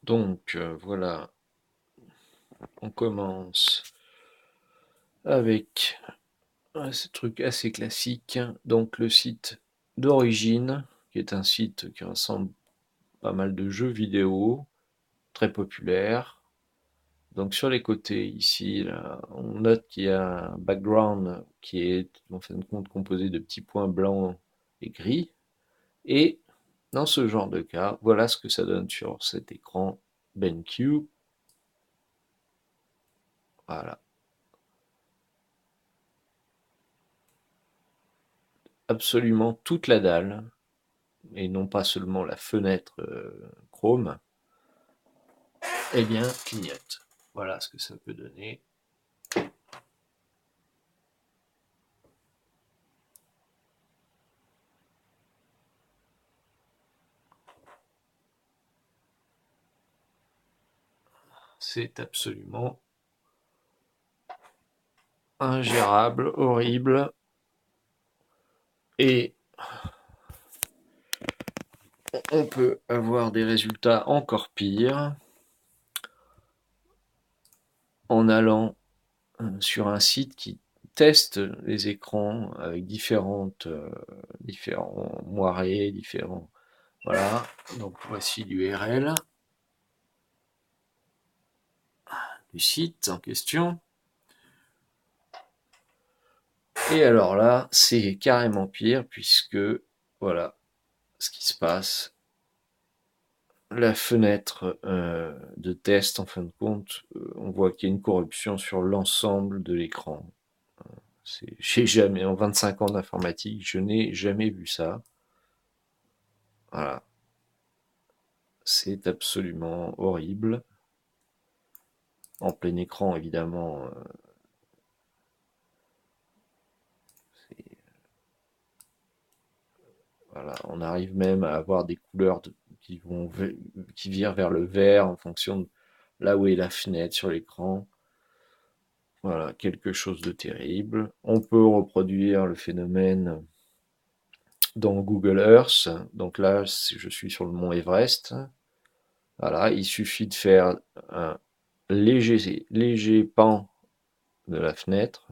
Donc voilà, on commence avec ce truc assez classique. Donc le site d'origine, qui est un site qui rassemble pas mal de jeux vidéo, très populaires. Donc sur les côtés ici, là, on note qu'il y a un background qui est en fin de compte composé de petits points blancs et gris. Et dans ce genre de cas, voilà ce que ça donne sur cet écran BenQ. Voilà, absolument toute la dalle, et non pas seulement la fenêtre Chrome, eh bien clignote. Voilà ce que ça peut donner. C'est absolument ingérable, horrible, et on peut avoir des résultats encore pires en allant sur un site qui teste les écrans avec différents moirés, différents. Voilà, donc voici l'URL du site en question. Et alors là, c'est carrément pire puisque voilà ce qui se passe. La fenêtre de test, en fin de compte, on voit qu'il y a une corruption sur l'ensemble de l'écran. J'ai jamais, en 25 ans d'informatique, je n'ai jamais vu ça. Voilà, c'est absolument horrible. En plein écran, évidemment, voilà, on arrive même à avoir des couleurs qui virent vers le vert en fonction de là où est la fenêtre sur l'écran. Voilà, quelque chose de terrible. On peut reproduire le phénomène dans Google Earth. Donc là, je suis sur le mont Everest. Voilà, il suffit de faire un léger pan de la fenêtre.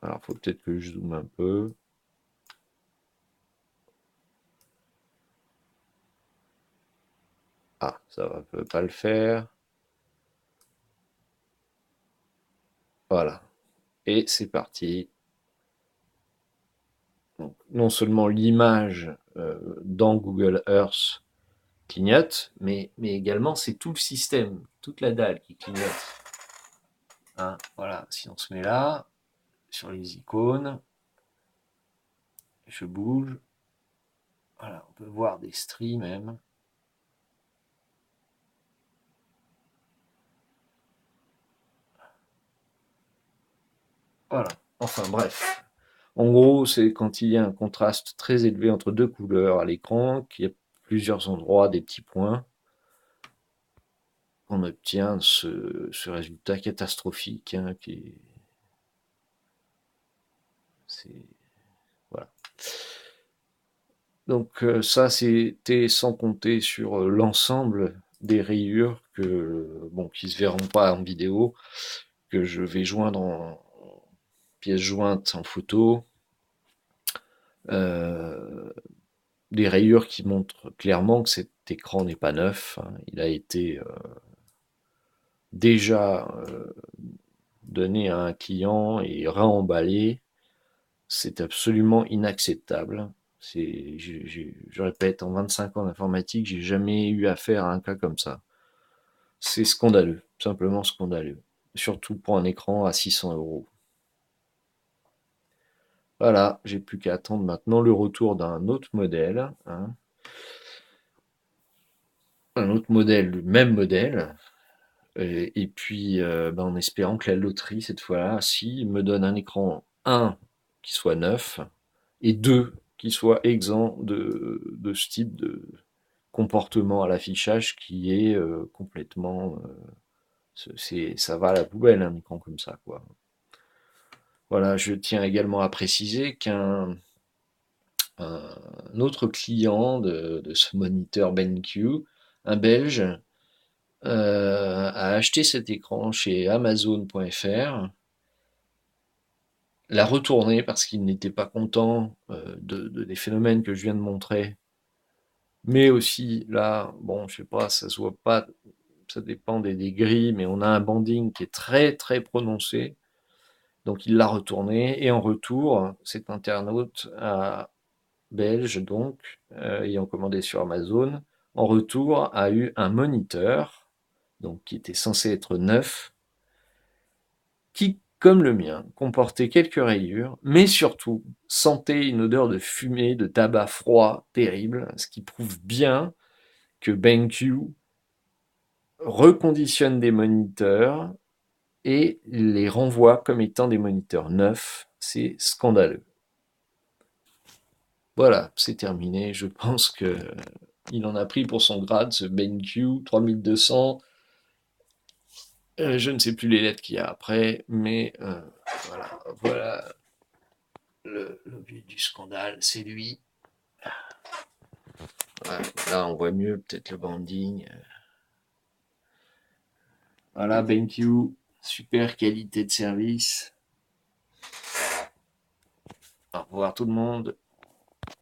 Alors, il faut peut-être que je zoome un peu. Ah, ça ne peut pas le faire. Voilà. Et c'est parti. Donc, non seulement l'image dans Google Earth clignote, mais également c'est tout le système, toute la dalle qui clignote. Hein, voilà, si on se met là, sur les icônes, je bouge, voilà, on peut voir des stries même. Voilà, enfin bref. En gros, c'est quand il y a un contraste très élevé entre deux couleurs à l'écran, qu'il y a plusieurs endroits, des petits points, qu'on obtient ce résultat catastrophique, hein, c'est, voilà. Donc ça, c'était sans compter sur l'ensemble des rayures bon, qui se verront pas en vidéo, que je vais joindre en pièce jointe en photo. Euh, des rayures qui montrent clairement que cet écran n'est pas neuf, hein. Il a été déjà donné à un client et réemballé. C'est absolument inacceptable. Je répète, en 25 ans d'informatique, j'ai jamais eu affaire à un cas comme ça. C'est scandaleux, simplement scandaleux. Surtout pour un écran à 600 €. Voilà, j'ai plus qu'à attendre maintenant le retour d'un autre modèle, hein. Un autre modèle, le même modèle, et puis ben, en espérant que la loterie, cette fois-là, si, me donne un écran, un, qui soit neuf, et deux, qui soit exempt de ce type de comportement à l'affichage qui est complètement... ça va à la poubelle, un écran comme ça, quoi. Voilà, je tiens également à préciser qu'un autre client de ce moniteur BenQ un Belge, a acheté cet écran chez Amazon.fr, l'a retourné parce qu'il n'était pas content des phénomènes que je viens de montrer. Mais aussi, là, bon, je sais pas, ça se voit pas, ça dépend des grilles, mais on a un banding qui est très très prononcé. Donc il l'a retourné, et en retour, cet internaute belge, donc, ayant commandé sur Amazon, en retour a eu un moniteur, donc qui était censé être neuf, qui, comme le mien, comportait quelques rayures, mais surtout sentait une odeur de fumée, de tabac froid terrible, ce qui prouve bien que BenQ reconditionne des moniteurs et les renvoie comme étant des moniteurs neufs. C'est scandaleux. Voilà, c'est terminé. Je pense que il en a pris pour son grade, ce BenQ 3200. Je ne sais plus les lettres qu'il y a après, mais voilà l'objet du scandale, c'est lui. Voilà, là, on voit mieux peut-être le banding. Voilà, BenQ, super qualité de service. Au revoir tout le monde.